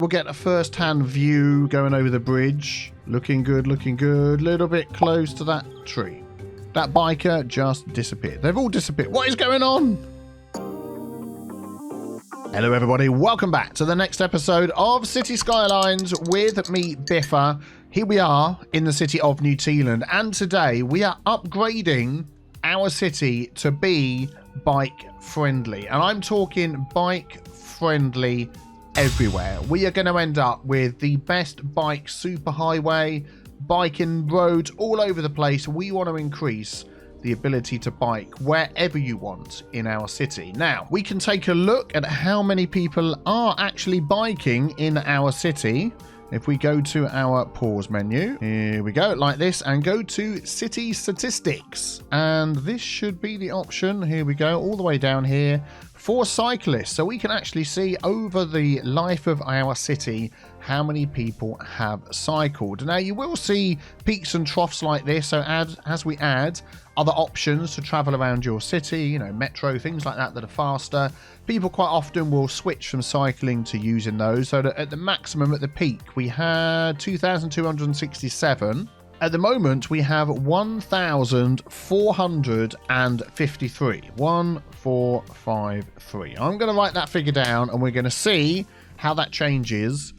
We'll get a first-hand view going over the bridge. Looking good, looking good. Little bit close to that tree. That biker just disappeared. They've all disappeared. What is going on? Hello everybody, welcome back to the next episode of Cities Skylines with me, Biffa. Here we are in the city of New Zealand, and today we are upgrading our city to be bike friendly. And I'm talking bike friendly everywhere. We are going to end up with the best bike superhighway, biking roads all over the place. We want to increase the ability to bike wherever you want in our city. Now, we can take a look at how many people are actually biking in our city. If we go to our pause menu, here we go, like this, and go to city statistics. And this should be the option. Here we go, all the way down here for cyclists. So we can actually see over the life of our city how many people have cycled. Now, you will see peaks and troughs like this. So as we add other options to travel around your city, you know, metro, things like that are faster, people quite often will switch from cycling to using those. So that at the maximum, at the peak, we had 2,267. At the moment, we have 1,453. 1453. I'm going to write that figure down, and we're going to see how that changes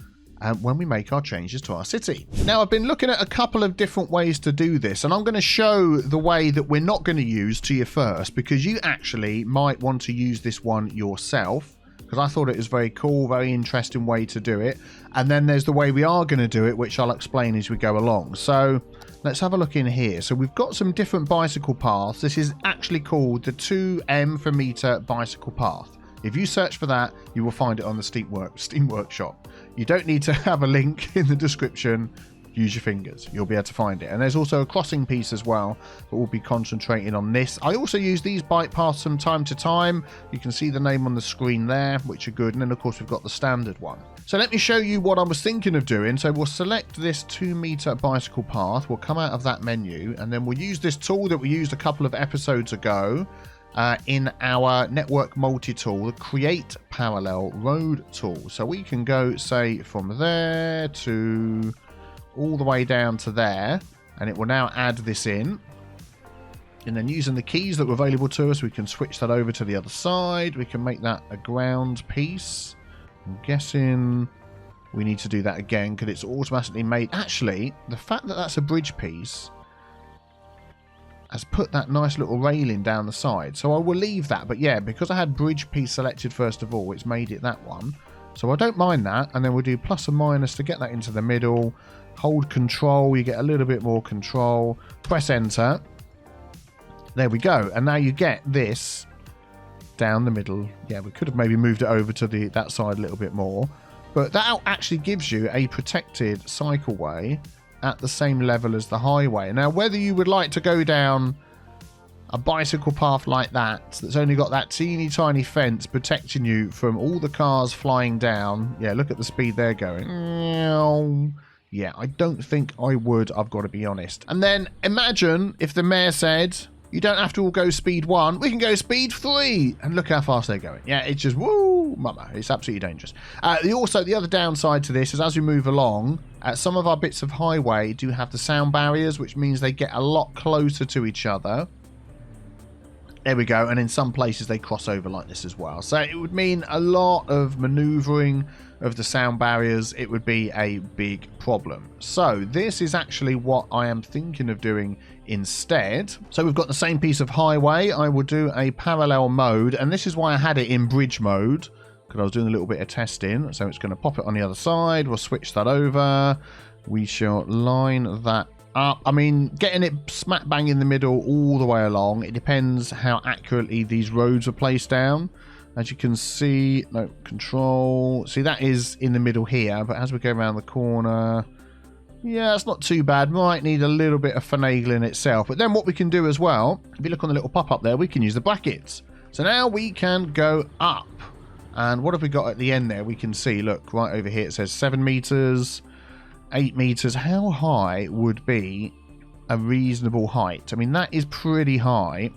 when we make our changes to our city. Now, I've been looking at a couple of different ways to do this, and I'm going to show the way that we're not going to use to you first, because you actually might want to use this one yourself, because I thought it was very cool, very interesting way to do it. And then there's the way we are going to do it, which I'll explain as we go along. So let's have a look in here. So we've got some different bicycle paths. This is actually called the 2M for meter bicycle path. If you search for that, you will find it on the Steam Workshop. You don't need to have a link in the description. Use your fingers. You'll be able to find it. And there's also a crossing piece as well, but we'll be concentrating on this. I also use these bike paths from time to time. You can see the name on the screen there, which are good. And then, of course, we've got the standard one. So let me show you what I was thinking of doing. So we'll select this 2 meter bicycle path. We'll come out of that menu, and then we'll use this tool that we used a couple of episodes ago in our network multi-tool, the create parallel road tool. So we can go, say, from there to all the way down to there, and it will now add this in. And then using the keys that were available to us, we can switch that over to the other side. We can make that a ground piece. I'm guessing we need to do that again because it's automatically made. Actually, the fact that that's a bridge piece has put that nice little railing down the side. So I will leave that. But yeah, because I had bridge piece selected first of all, it's made it that one. So I don't mind that. And then we'll do plus and minus to get that into the middle. Hold control, you get a little bit more control. Press enter. There we go. And now you get this down the middle. Yeah, we could have maybe moved it over to that side a little bit more. But that actually gives you a protected cycleway at the same level as the highway. Now, whether you would like to go down a bicycle path like that's only got that teeny tiny fence protecting you from all the cars flying down. Yeah, look at the speed they're going. Yeah, I don't think I would, I've got to be honest. And then imagine if the mayor said, you don't have to all go speed 1, we can go speed 3. And look how fast they're going. Yeah, it's just, woo, mama. It's absolutely dangerous. The other downside to this is as we move along, some of our bits of highway do have the sound barriers, which means they get a lot closer to each other. There we go. And in some places they cross over like this as well. So it would mean a lot of maneuvering of the sound barriers. It would be a big problem. So this is actually what I am thinking of doing instead. So we've got the same piece of highway. I will do a parallel mode. And this is why I had it in bridge mode, because I was doing a little bit of testing. So it's going to pop it on the other side. We'll switch that over. We shall line that up. I mean, getting it smack bang in the middle all the way along, it depends how accurately these roads are placed down. As you can see, no control. See, that is in the middle here, but as we go around the corner, yeah, it's not too bad. Might need a little bit of finagling itself. But then what we can do as well, if you look on the little pop-up there, we can use the brackets. So now we can go up. And what have we got at the end there? We can see, look, right over here, it says 7 meters. 8 meters. How high would be a reasonable height? I mean, that is pretty high.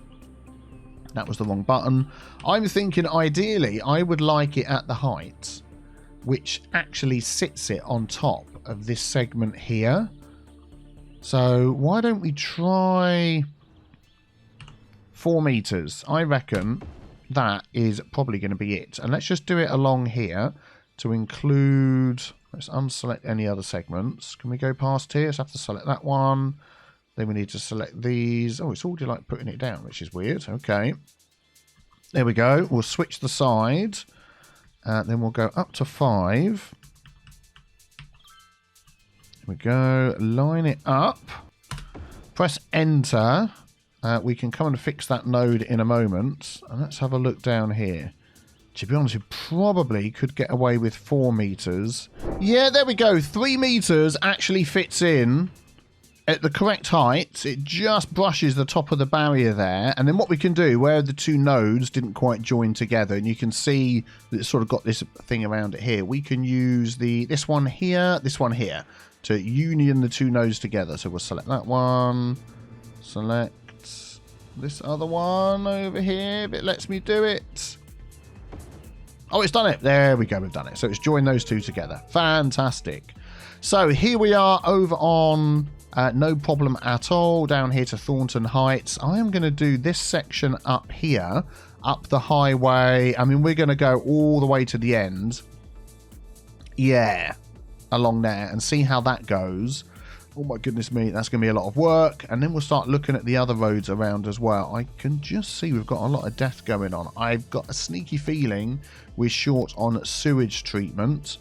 That was the wrong button. I'm thinking ideally I would like it at the height which actually sits it on top of this segment here. So why don't we try 4 meters? I reckon that is probably going to be it. And let's just do it along here to include... Let's unselect any other segments. Can we go past here? So I have to select that one. Then we need to select these. Oh, it's already like putting it down, which is weird. Okay. There we go. We'll switch the side. Then we'll go up to 5. There we go. Line it up. Press enter. We can come and fix that node in a moment. And let's have a look down here. To be honest, we probably could get away with 4 meters. Yeah, there we go. 3 meters actually fits in at the correct height. It just brushes the top of the barrier there. And then what we can do, where the 2 nodes didn't quite join together, and you can see that it's sort of got this thing around it here, we can use this one here to union the 2 nodes together. So we'll select that one, select this other one over here, if it lets me do it. Oh, it's done it. There we go. We've done it. So it's joined those 2 together. Fantastic. So here we are over on no problem at all down here to Thornton Heights. I am going to do this section up here, up the highway. I mean, we're going to go all the way to the end. Yeah, along there and see how that goes. Oh my goodness me, that's going to be a lot of work. And then we'll start looking at the other roads around as well. I can just see we've got a lot of death going on. I've got a sneaky feeling we're short on sewage treatment.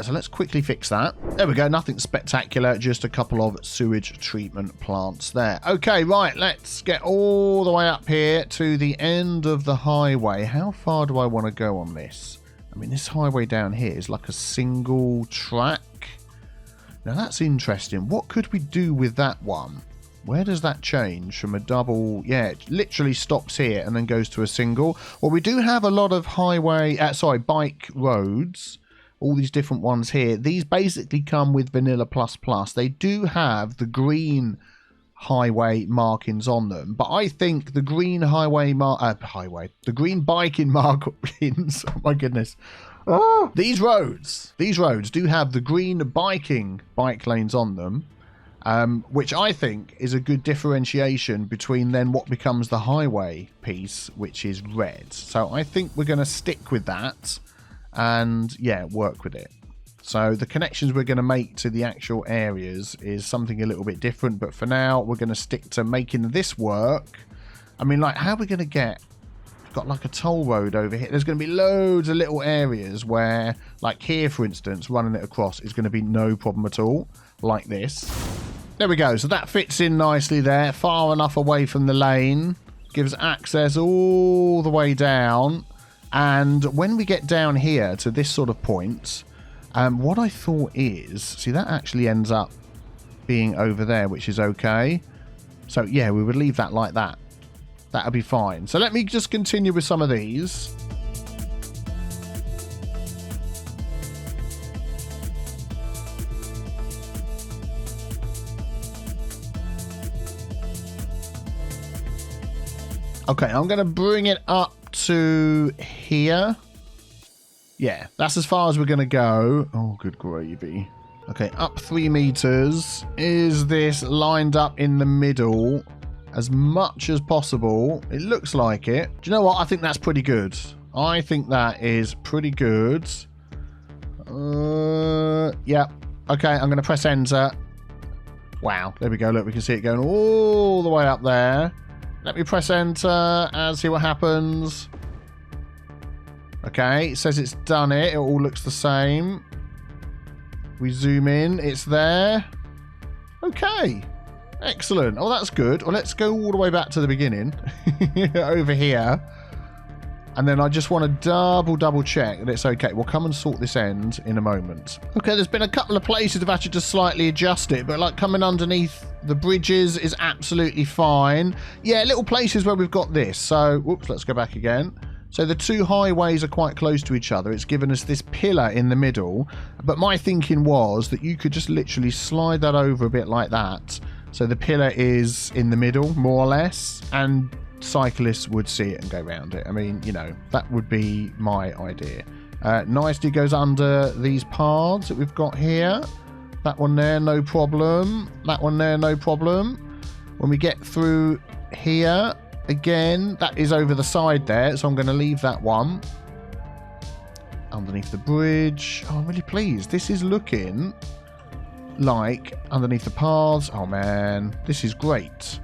So let's quickly fix that. There we go, nothing spectacular, just a couple of sewage treatment plants there. Okay, right, let's get all the way up here to the end of the highway. How far do I want to go on this? I mean, this highway down here is like a single track. Now that's interesting. What could we do with that one? Where does that change from a double? Yeah, it literally stops here and then goes to a single. Well, we do have a lot of bike roads. All these different ones here. These basically come with Vanilla++. They do have the green highway markings on them, but I think the green the green biking markings. Oh my goodness. Oh, these roads do have the green bike lanes on them, which I think is a good differentiation between then what becomes the highway piece, which is red. So I think we're going to stick with that and, yeah, work with it. So the connections we're going to make to the actual areas is something a little bit different, but for now we're going to stick to making this work. I mean, like, how are we going to get... Got like a toll road over here. There's going to be loads of little areas where, like here for instance, running it across is going to be no problem at all, like this. There we go. So that fits in nicely there, far enough away from the lane, gives access all the way down. And when we get down here to this sort of point, what I thought is, see, that actually ends up being over there, which is okay. So yeah, we would leave that like that. That'll be fine. So let me just continue with some of these. Okay, I'm going to bring it up to here. Yeah, that's as far as we're going to go. Oh, good gravy. Okay, up 3 meters. Is this lined up in the middle? As much as possible. It looks like it. Do you know what? I think that's pretty good. I think that is pretty good. Yeah. Okay, I'm going to press enter. Wow. There we go. Look, we can see it going all the way up there. Let me press enter and see what happens. Okay, it says it's done it. It all looks the same. We zoom in. It's there. Okay. Excellent. Oh, that's good. Well, let's go all the way back to the beginning over here. And then I just want to double check that it's okay. We'll come and sort this end in a moment. Okay, there's been a couple of places I've actually just slightly adjust it, but like coming underneath the bridges is absolutely fine. Yeah, little places where we've got this. So, whoops, let's go back again. So the 2 highways are quite close to each other. It's given us this pillar in the middle. But my thinking was that you could just literally slide that over a bit like that. So the pillar is in the middle, more or less, and cyclists would see it and go around it. I mean, you know, that would be my idea. Nicely goes under these paths that we've got here. That one there, no problem. That one there, no problem. When we get through here, again, that is over the side there, so I'm going to leave that one. Underneath the bridge. Oh, I'm really pleased. This is looking like underneath the paths. Oh, man. This is great.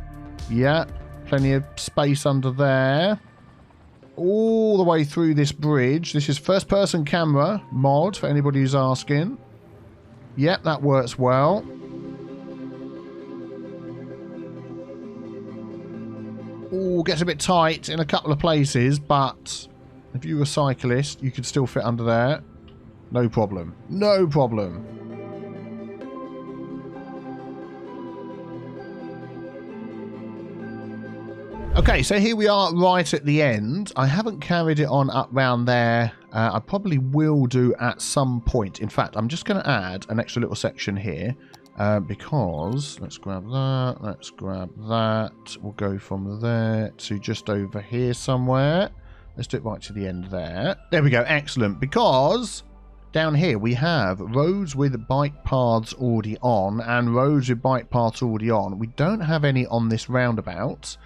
Yeah, plenty of space under there. All the way through this bridge. This is first-person camera mod, for anybody who's asking. Yep, that works well. Ooh, gets a bit tight in a couple of places, but if you were a cyclist, you could still fit under there. No problem. No problem. Okay, so here we are right at the end. I haven't carried it on up round there. I probably will do at some point. In fact, I'm just going to add an extra little section here because let's grab that. Let's grab that. We'll go from there to just over here somewhere. Let's do it right to the end there. There we go. Excellent. Because down here we have roads with bike paths already on and roads with bike paths already on. We don't have any on this roundabout.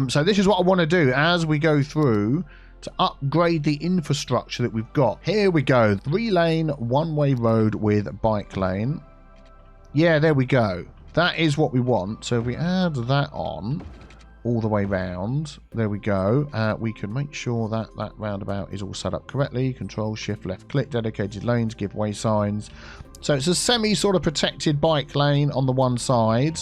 So this is what I want to do as we go through to upgrade the infrastructure that we've got. Here we go. 3-lane, one-way road with bike lane. Yeah, there we go. That is what we want. So if we add that on all the way round, there we go. We can make sure that that roundabout is all set up correctly. Control, shift, left click, dedicated lanes, give way signs. So it's a semi sort of protected bike lane on the one side.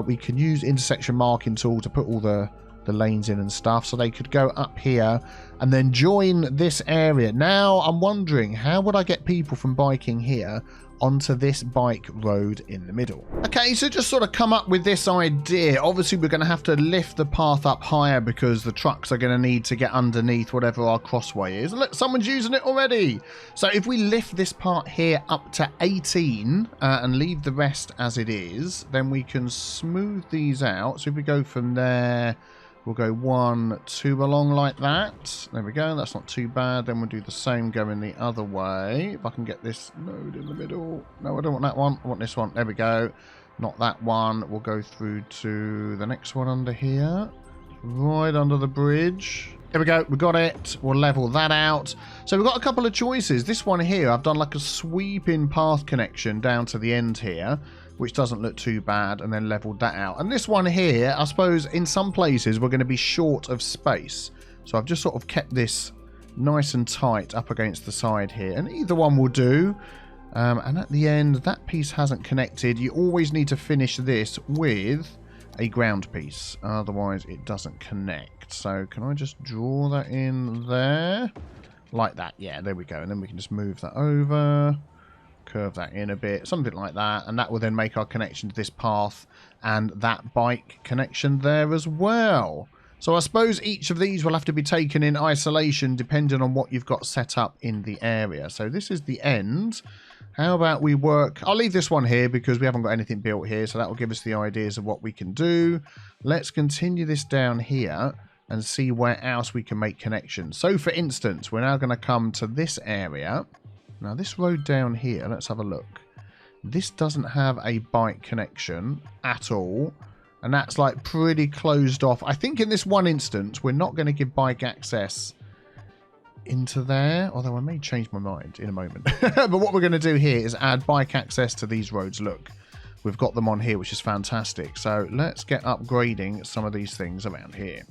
We can use intersection marking tool to put all the lanes in and stuff, so they could go up here and then join this area. Now I'm wondering, how would I get people from biking here onto this bike road in the middle? Okay, so just sort of come up with this idea. Obviously we're going to have to lift the path up higher because the trucks are going to need to get underneath whatever our crossway is. Look, someone's using it already. So if we lift this part here up to 18 and leave the rest as it is, then we can smooth these out. So if we go from there, we'll go 1, 2 along like that. There we go. That's not too bad. Then we'll do the same going the other way. If I can get this node in the middle. No, I don't want that one. I want this one. There we go. Not that one. We'll go through to the next one under here. Right under the bridge. There we go. We got it. We'll level that out. So we've got a couple of choices. This one here, I've done like a sweeping path connection down to the end here, which doesn't look too bad, and then leveled that out. And this one here, I suppose in some places we're going to be short of space. So I've just sort of kept this nice and tight up against the side here. And either one will do. And at the end, that piece hasn't connected. You always need to finish this with a ground piece. Otherwise, it doesn't connect. So can I just draw that in there? Like that. Yeah, there we go. And then we can just move that over. Curve that in a bit, something like that, and that will then make our connection to this path and that bike connection there as well. So I suppose each of these will have to be taken in isolation depending on what you've got set up in the area. So this is the end. How about we work... I'll leave this one here because we haven't got anything built here, so that will give us the ideas of what we can do. Let's continue this down here and see where else we can make connections. So for instance, we're now going to come to this area. Now this road down here, let's have a look. This doesn't have a bike connection at all. And that's like pretty closed off. I think in this one instance, we're not going to give bike access into there. Although I may change my mind in a moment. But what we're going to do here is add bike access to these roads. Look, we've got them on here, which is fantastic. So let's get upgrading some of these things around here.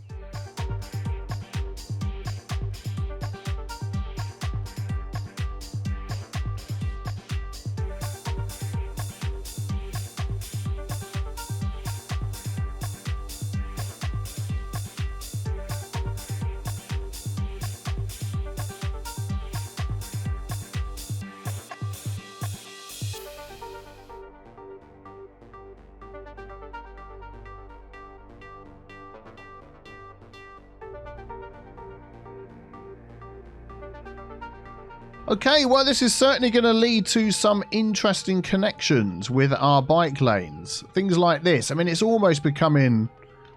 Okay, well, this is certainly going to lead to some interesting connections with our bike lanes. Things like this. I mean, it's almost becoming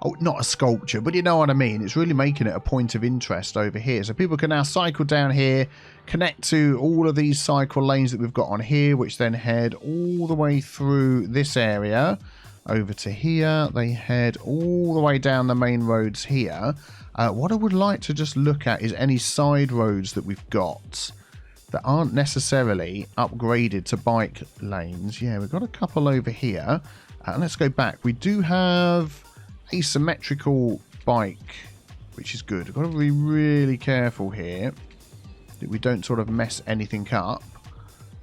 Oh, not a sculpture, but you know what I mean. It's really making it a point of interest over here. So people can now cycle down here, connect to all of these cycle lanes that we've got on here, which then head all the way through this area over to here. They head all the way down the main roads here. What I would like to just look at is any side roads that we've got that aren't necessarily upgraded to bike lanes. Yeah, we've got a couple over here. Let's go back. We do have asymmetrical bike, which is good. We've got to be really careful here that we don't sort of mess anything up.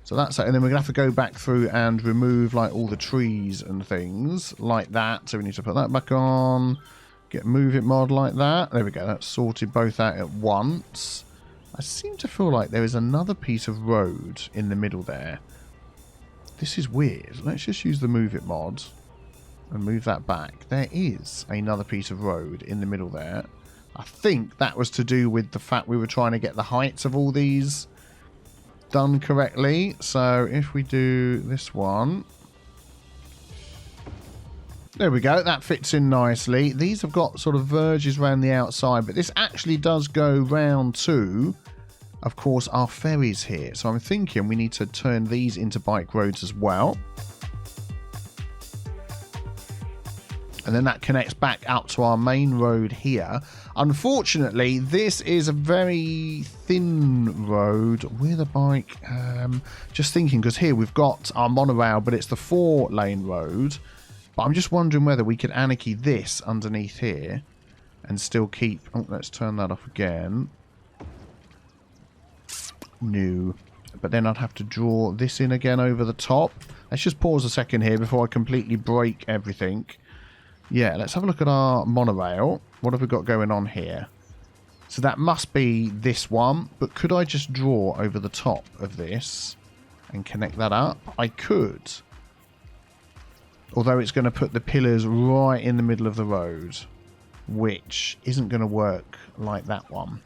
So that's it. And then we're going to have to go back through and remove like all the trees and things like that. So we need to put that back on. Get move it mod like that. There we go. That's sorted both out at once. I seem to feel like there is another piece of road in the middle there. This is weird. Let's just use the move it mod and move that back. There is another piece of road in the middle there. I think that was to do with the fact we were trying to get the heights of all these done correctly. So if we do this one, there we go. That fits in nicely. These have got sort of verges around the outside, but this actually does go round to, of course, our ferries here. So I'm thinking we need to turn these into bike roads as well. And then that connects back up to our main road here. Unfortunately, this is a very thin road with a bike. Just thinking, because here we've got our monorail, but it's the 4-lane road. But I'm just wondering whether we could anarchy this underneath here and still keep... Oh, let's turn that off again. No. But then I'd have to draw this in again over the top. Let's just pause a second here before I completely break everything. Yeah, let's have a look at our monorail. What have we got going on here? So that must be this one. But could I just draw over the top of this and connect that up? I could. Although it's going to put the pillars right in the middle of the road, which isn't going to work like that one.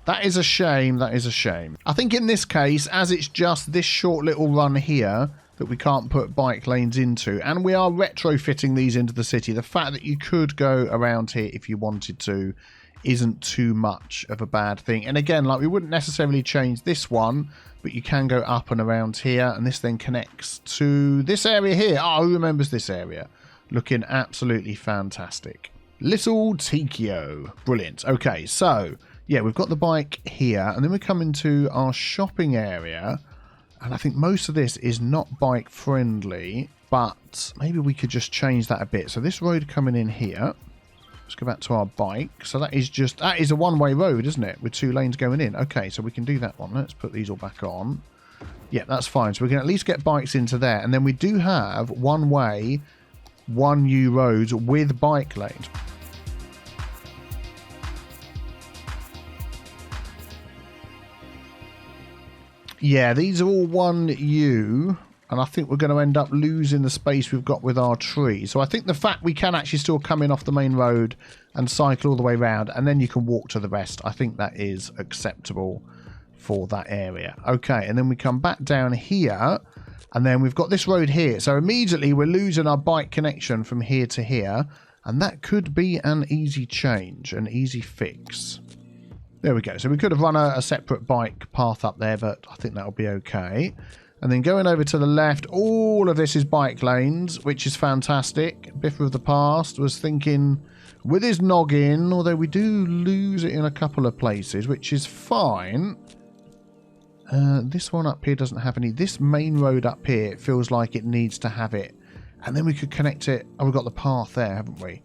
That is a shame. That is a shame. I think in this case, as it's just this short little run here that we can't put bike lanes into, and we are retrofitting these into the city, the fact that you could go around here if you wanted to isn't too much of a bad thing. And again, like, we wouldn't necessarily change this one, but you can go up and around here, and this then connects to this area here. Oh, who remembers this area? Looking absolutely fantastic. Little Tikio. Brilliant. Okay, so, yeah, we've got the bike here, and then we come into our shopping area, and I think most of this is not bike friendly, but maybe we could just change that a bit. So this road coming in here, let's go back to our bike. So that is a one-way road, isn't it? With 2 lanes going in. Okay, so we can do that one. Let's put these all back on. Yeah, that's fine. So we can at least get bikes into there. And then we do have one-way, 1U roads with bike lanes. Yeah, these are all 1U. And I think we're going to end up losing the space we've got with our tree. So I think the fact we can actually still come in off the main road and cycle all the way around, and then you can walk to the rest, I think that is acceptable for that area. Okay, and then we come back down here, and then we've got this road here. So immediately we're losing our bike connection from here to here, and that could be an easy change, an easy fix. There we go. So we could have run a separate bike path up there, but I think that'll be okay. And then going over to the left, all of this is bike lanes, which is fantastic. Biffa of the past was thinking with his noggin, although we do lose it in a couple of places, which is fine. This one up here doesn't have any. This main road up here, it feels like it needs to have it. And then we could connect it. Oh, we've got the path there, haven't we?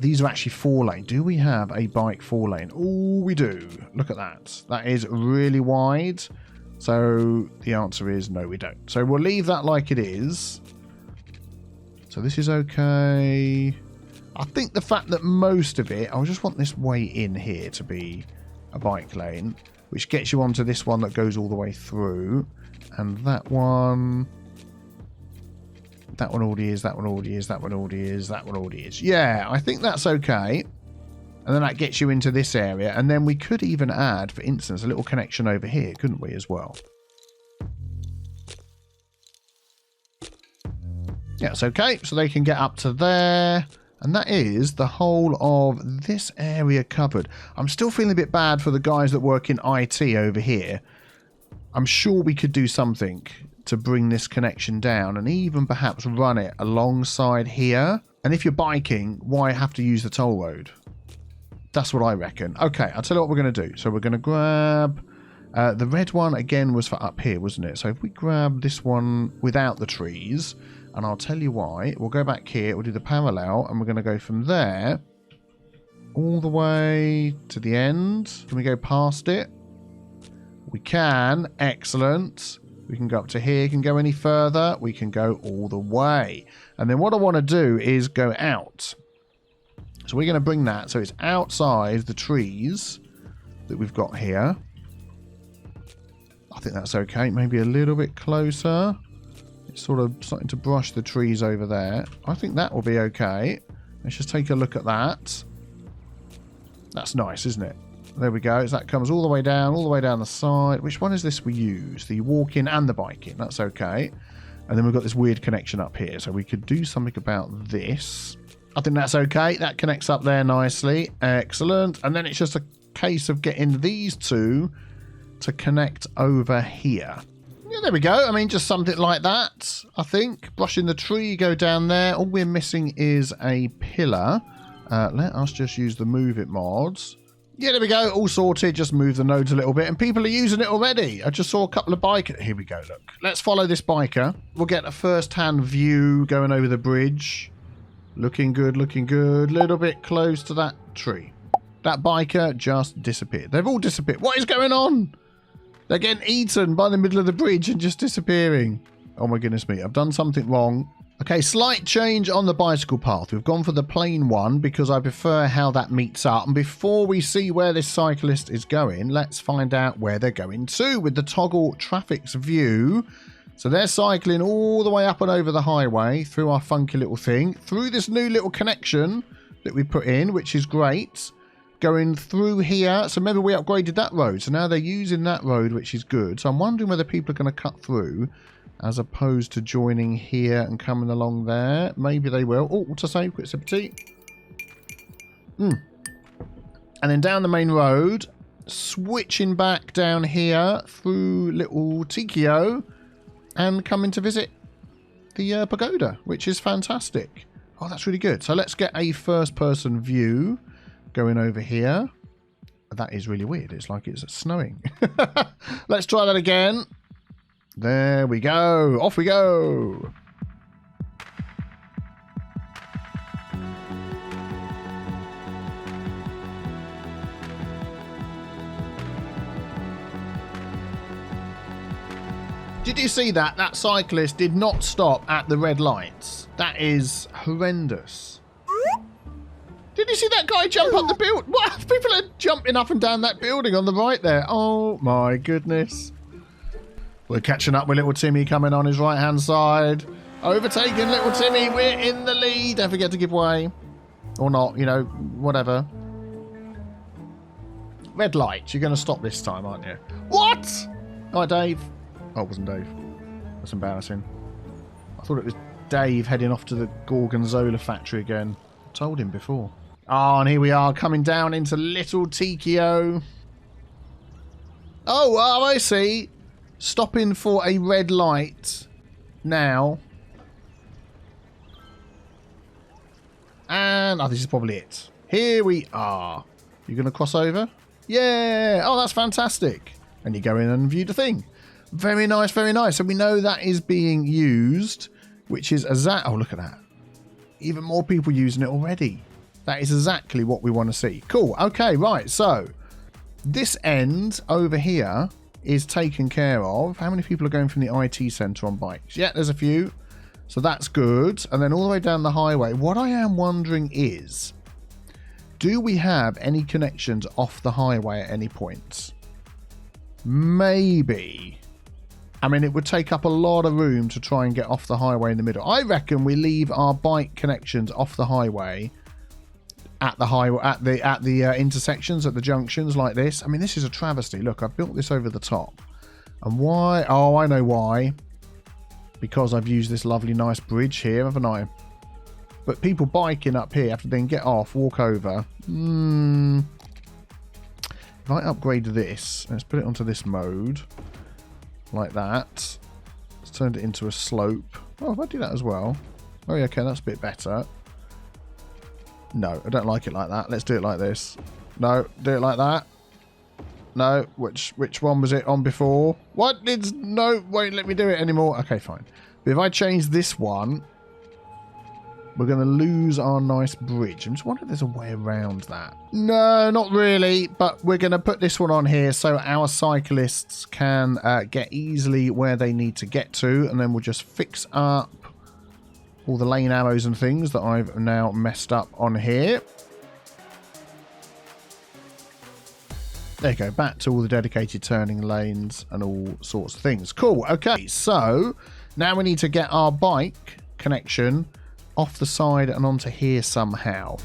These are actually 4-lane. Do we have a bike 4-lane? Oh, we do. Look at that. That is really wide. So the answer is no, we don't. So we'll leave that like it is. So this is okay. I think the fact that most of it, I just want this way in here to be a bike lane, which gets you onto this one that goes all the way through. And that one already is, that one already is, that one already is, that one already is. Yeah, I think that's okay. And then that gets you into this area. And then we could even add, for instance, a little connection over here, couldn't we, as well? Yeah, it's okay. So they can get up to there. And that is the whole of this area covered. I'm still feeling a bit bad for the guys that work in IT over here. I'm sure we could do something to bring this connection down and even perhaps run it alongside here. And if you're biking, why have to use the toll road? That's what I reckon. Okay, I'll tell you what we're going to do. So we're going to grab... the red one, again, was for up here, wasn't it? So if we grab this one without the trees... And I'll tell you why. We'll go back here. We'll do the parallel. And we're going to go from there all the way to the end. Can we go past it? We can. Excellent. We can go up to here. Can go any further. We can go all the way. And then what I want to do is go out. So we're going to bring that. So it's outside the trees that we've got here. I think that's okay. Maybe a little bit closer. It's sort of starting to brush the trees over there. I think that will be okay. Let's just take a look at that. That's nice, isn't it? There we go. So that comes all the way down the side. Which one is this we use? The walking and the biking. That's okay. And then we've got this weird connection up here. So we could do something about this. I think that's okay. That connects up there nicely. Excellent. And then it's just a case of getting these two to connect over here. Yeah, there we go. I mean, just something like that, I think. Brushing the tree, go down there. All we're missing is a pillar. Let us just use the move it mods. Yeah, there we go. All sorted. Just move the nodes a little bit. And people are using it already. I just saw a couple of bikers. Here we go, look. Let's follow this biker. We'll get a first-hand view going over the bridge. Looking good, looking good. Little bit close to that tree. That biker just disappeared. They've all disappeared. What is going on? They're getting eaten by the middle of the bridge and just disappearing. Oh my goodness me, I've done something wrong. Okay, slight change on the bicycle path. We've gone for the plain one because I prefer how that meets up. And before we see where this cyclist is going, let's find out where they're going to with the toggle traffic's view. So they're cycling all the way up and over the highway through our funky little thing, through this new little connection that we put in, which is great. Going through here. So remember we upgraded that road. So now they're using that road, which is good. So I'm wondering whether people are going to cut through as opposed to joining here and coming along there. Maybe they will. Oh, what to say? Quick sip of tea. And then down the main road, switching back down here through little Tikio and coming to visit the pagoda, which is fantastic. Oh, that's really good. So let's get a first person view. Going over here. That is really weird. It's like it's snowing. Let's try that again. There we go. Off we go. Did you see that? That cyclist did not stop at the red lights. That is horrendous. Did you see that guy jump up the building? What? People are jumping up and down that building on the right there. Oh my goodness. We're catching up with little Timmy coming on his right hand side. Overtaking little Timmy. We're in the lead. Don't forget to give way. Or not, you know, whatever. Red lights. You're going to stop this time, aren't you? What? All right, Dave. Oh, it wasn't Dave. That's embarrassing. I thought it was Dave heading off to the Gorgonzola factory again. I told him before. Oh, and here we are coming down into Little Tikio. Oh, I see. Stopping for a red light now. And this is probably it. Here we are. You're going to cross over? Yeah. Oh, that's fantastic. And you go in and view the thing. Very nice, very nice. So we know that is being used, which is oh, look at that. Even more people using it already. That is exactly what we want to see. Cool. Okay, right. So this end over here is taken care of. How many people are going from the IT centre on bikes? Yeah, there's a few. So that's good. And then all the way down the highway. What I am wondering is, do we have any connections off the highway at any points? Maybe. I mean, it would take up a lot of room to try and get off the highway in the middle. I reckon we leave our bike connections off the highway at the intersections, at the junctions like this. I mean, this is a travesty. Look, I've built this over the top. And why? Oh, I know why. Because I've used this lovely, nice bridge here, haven't I? But people biking up here have to then get off, walk over. If I upgrade this, let's put it onto this mode. Like that. Let's turn it into a slope. Oh, if I do that as well. Oh, yeah, okay, that's a bit better. No, I don't like it like that. Let's do it like this. No, do it like that. No, which one was it on before? What? It's no, won't let me do it anymore. Okay, fine. But if I change this one, we're going to lose our nice bridge. I'm just wondering if there's a way around that. No, not really. But we're going to put this one on here so our cyclists can get easily where they need to get to. And then we'll just fix up all the lane arrows and things that I've now messed up on here. There you go, back to all the dedicated turning lanes and all sorts of things. Cool, okay, so now we need to get our bike connection off the side and onto here somehow.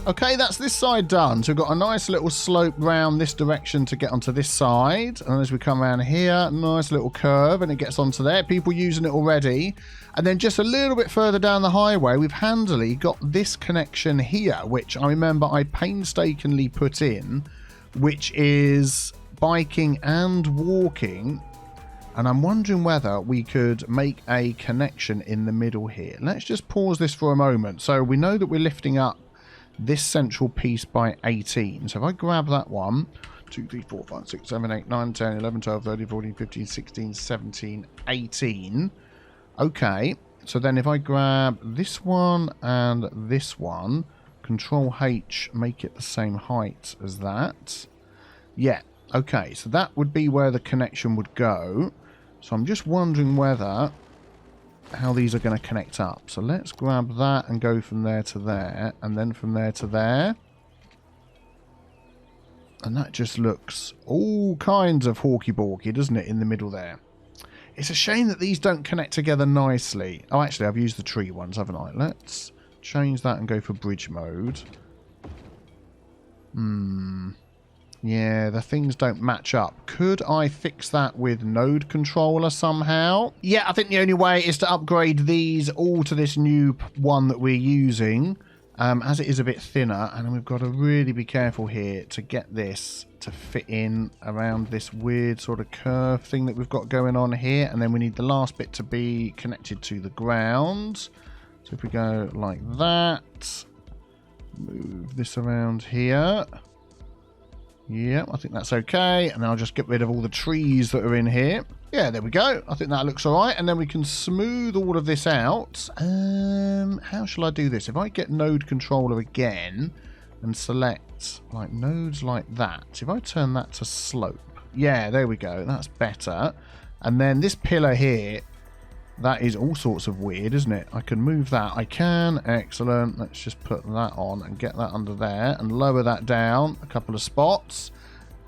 Okay, that's this side done. So we've got a nice little slope round this direction to get onto this side. And as we come around here, nice little curve and it gets onto there. People using it already. And then just a little bit further down the highway, we've handily got this connection here, which I remember I painstakingly put in, which is biking and walking. And I'm wondering whether we could make a connection in the middle here. Let's just pause this for a moment. So we know that we're lifting up this central piece by 18. So if I grab that one, 2, 3, 4, 5, 6, 7, 8, 9, 10, 11, 12, 13, 14, 15, 16, 17, 18. Okay, so then if I grab this one and this one, Control H, make it the same height as that. Yeah, okay, so that would be where the connection would go. So I'm just wondering whether how these are going to connect up. So let's grab that and go from there to there, and then from there to there. And that just looks all kinds of hawky-balky, doesn't it, in the middle there? It's a shame that these don't connect together nicely. Oh, actually, I've used the tree ones, haven't I? Let's change that and go for bridge mode. Yeah, the things don't match up. Could I fix that with node controller somehow? Yeah, I think the only way is to upgrade these all to this new one that we're using, as it is a bit thinner. And we've got to really be careful here to get this to fit in around this weird sort of curve thing that we've got going on here. And then we need the last bit to be connected to the ground. So if we go like that, move this around here. Yeah, I think that's okay. And then I'll just get rid of all the trees that are in here. Yeah, there we go. I think that looks all right. And then we can smooth all of this out. How shall I do this? If I get node controller again and select like nodes like that. If I turn that to slope. Yeah, there we go. That's better. And then this pillar here, that is all sorts of weird, isn't it? I can move that. I can. Excellent. Let's just put that on and get that under there and lower that down a couple of spots.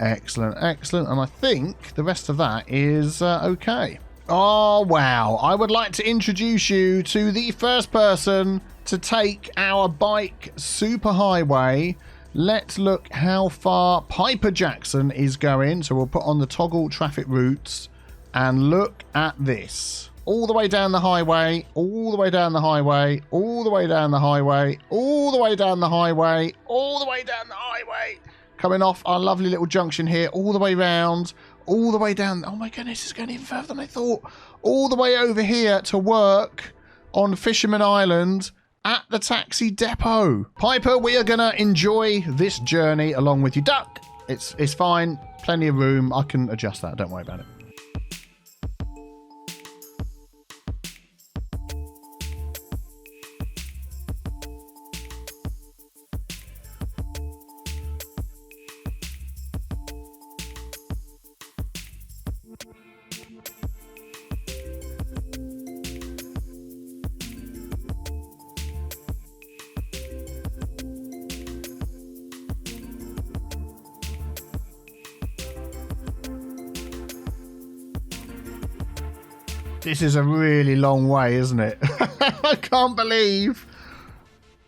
Excellent, excellent. And I think the rest of that is okay. Oh, wow. I would like to introduce you to the first person to take our bike superhighway. Let's look how far Piper Jackson is going. So we'll put on the toggle traffic routes and look at this. All the way down the highway, all the way down the highway, all the way down the highway, all the way down the highway, all the way down the highway. Coming off our lovely little junction here, all the way round, all the way down. Oh my goodness, it's going even further than I thought. All the way over here to work on Fisherman Island at the taxi depot. Piper, we are going to enjoy this journey along with you. Duck, it's fine. Plenty of room. I can adjust that. Don't worry about it. This is a really long way, isn't it? I can't believe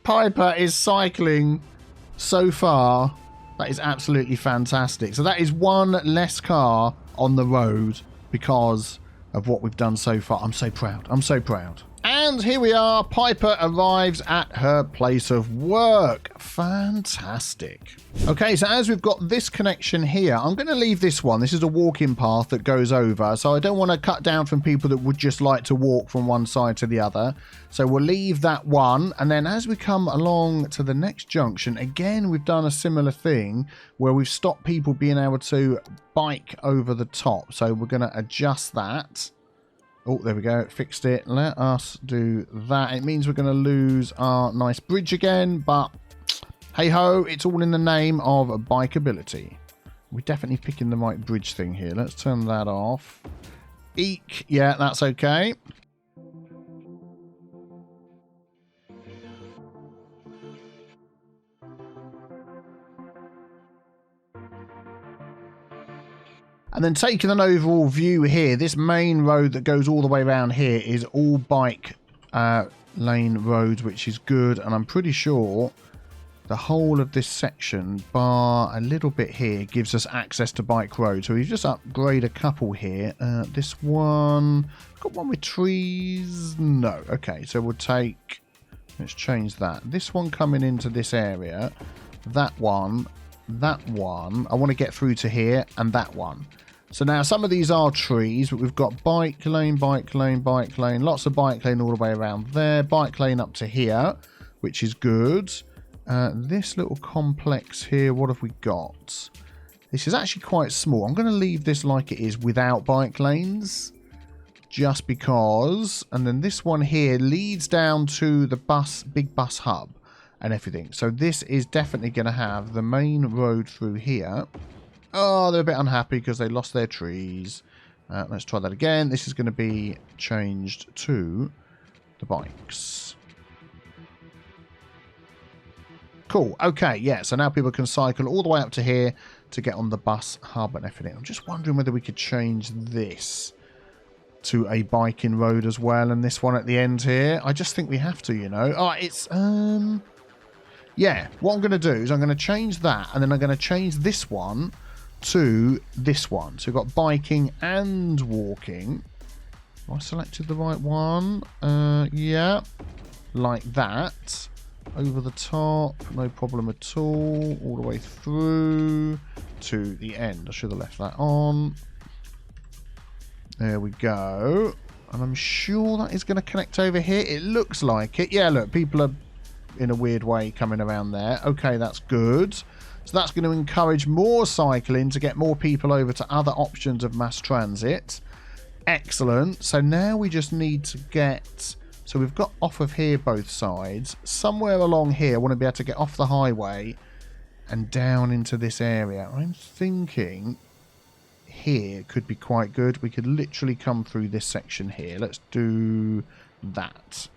Piper is cycling so far. That is absolutely fantastic. So that is one less car on the road because of what we've done so far. I'm so proud. I'm so proud. And here we are. Piper arrives at her place of work. Fantastic. Okay, so as we've got this connection here, I'm going to leave this one. This is a walking path that goes over. So I don't want to cut down from people that would just like to walk from one side to the other. So we'll leave that one. And then as we come along to the next junction, again, we've done a similar thing where we've stopped people being able to bike over the top. So we're going to adjust that. Oh, there we go. Fixed it. Let us do that. It means we're going to lose our nice bridge again, but hey-ho, it's all in the name of bikeability. We're definitely picking the right bridge thing here. Let's turn that off. Eek. Yeah, that's okay. And then taking an overall view here, this main road that goes all the way around here is all bike lane roads, which is good. And I'm pretty sure the whole of this section, bar a little bit here, gives us access to bike road. So we've just upgraded a couple here. This one, got one with trees. No. Okay, so we'll take, let's change that. This one coming into this area, that one. I want to get through to here, and that one. So now some of these are trees, but we've got bike lane, bike lane, bike lane, lots of bike lane all the way around there, bike lane up to here, which is good. This little complex here, what have we got? This is actually quite small. I'm going to leave this like it is without bike lanes, just because. And then this one here leads down to the big bus hub and everything. So this is definitely going to have the main road through here. Oh, they're a bit unhappy because they lost their trees. Let's try that again. This is going to be changed to the bikes. Cool. Okay, yeah. So now people can cycle all the way up to here to get on the bus hub and everything. I'm just wondering whether we could change this to a biking road as well, and this one at the end here. I just think we have to, you know. Oh, it's yeah, what I'm going to do is I'm going to change that, and then I'm going to change this one to this one. So we've got biking and walking. Have I selected the right one? Yeah, like that. Over the top, no problem at all the way through to the end. I should have left that on. There we go. And I'm sure that is going to connect over here. It looks like it. Yeah, look, people are in a weird way coming around there. Okay, that's good. So that's going to encourage more cycling to get more people over to other options of mass transit. Excellent. So now we just need to get... So we've got off of here both sides. Somewhere along here, I want to be able to get off the highway and down into this area. I'm thinking here could be quite good. We could literally come through this section here. Let's do that.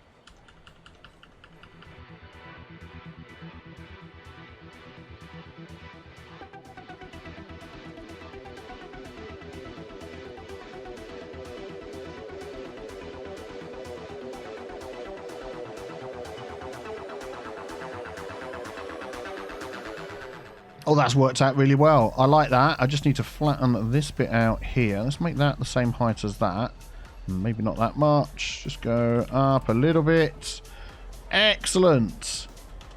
Oh, that's worked out really well. I like that. I just need to flatten this bit out here. Let's make that the same height as that. Maybe not that much. Just go up a little bit. Excellent.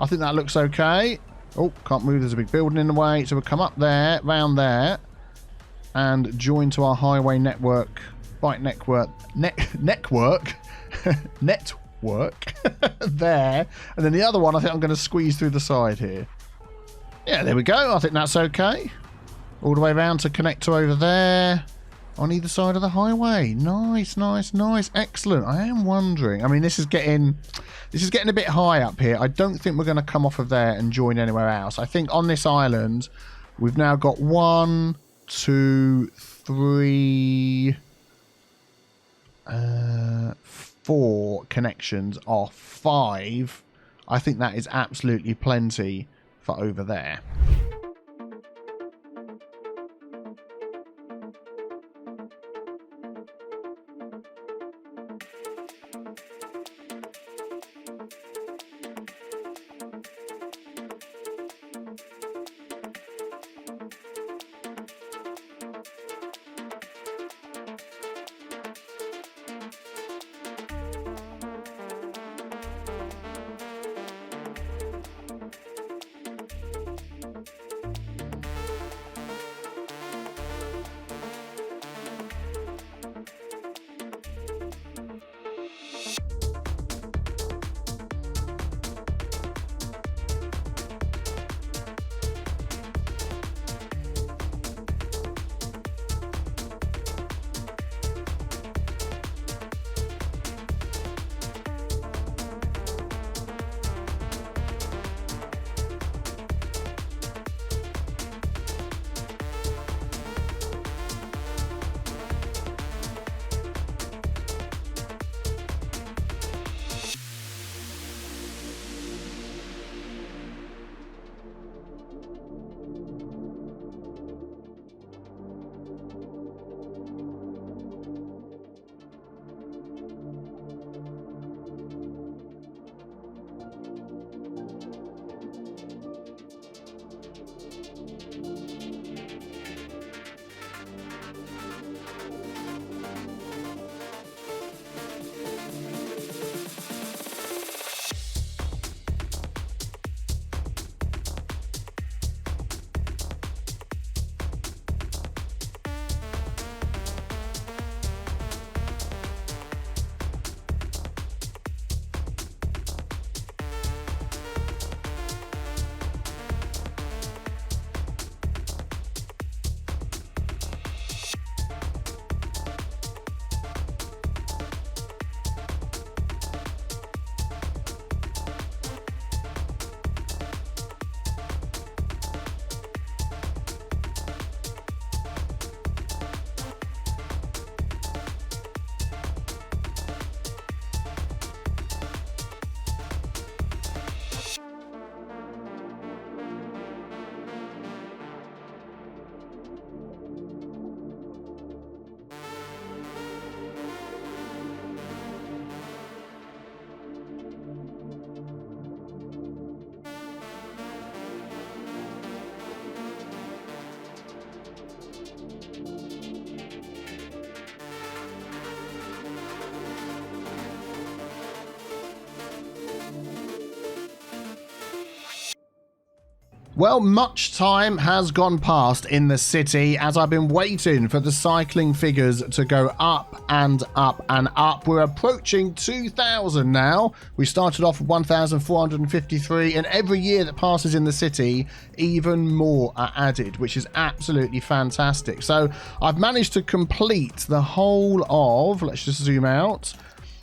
I think that looks okay. Oh, can't move. There's a big building in the way. So we'll come up there, round there, and join to our highway network, bike network, network there. And then the other one, I think I'm going to squeeze through the side here. Yeah, there we go. I think that's okay. All the way around to connect to over there on either side of the highway. Nice, nice, nice. Excellent. I am wondering. I mean, this is getting a bit high up here. I don't think we're going to come off of there and join anywhere else. I think on this island, we've now got 1, 2, 3, 4 connections off 5. I think that is absolutely plenty for over there. Well, much time has gone past in the city as I've been waiting for the cycling figures to go up and up and up. We're approaching 2,000 now. We started off with 1,453, and every year that passes in the city, even more are added, which is absolutely fantastic. So I've managed to complete the whole of, let's just zoom out,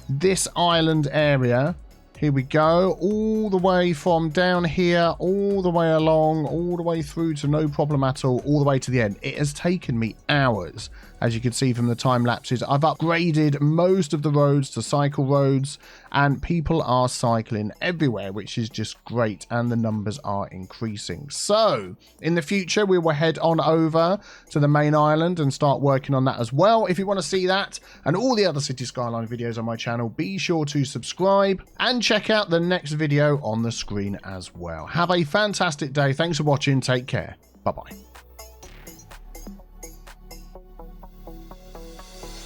this island area. Here we go, all the way from down here, all the way along, all the way through to no problem at all the way to the end. It has taken me hours, as you can see from the time lapses. I've upgraded most of the roads to cycle roads, and people are cycling everywhere, which is just great, and the numbers are increasing. So, in the future, we will head on over to the main island and start working on that as well. If you want to see that and all the other City Skyline videos on my channel, be sure to subscribe and check out the next video on the screen as well. Have a fantastic day. Thanks for watching. Take care. Bye-bye.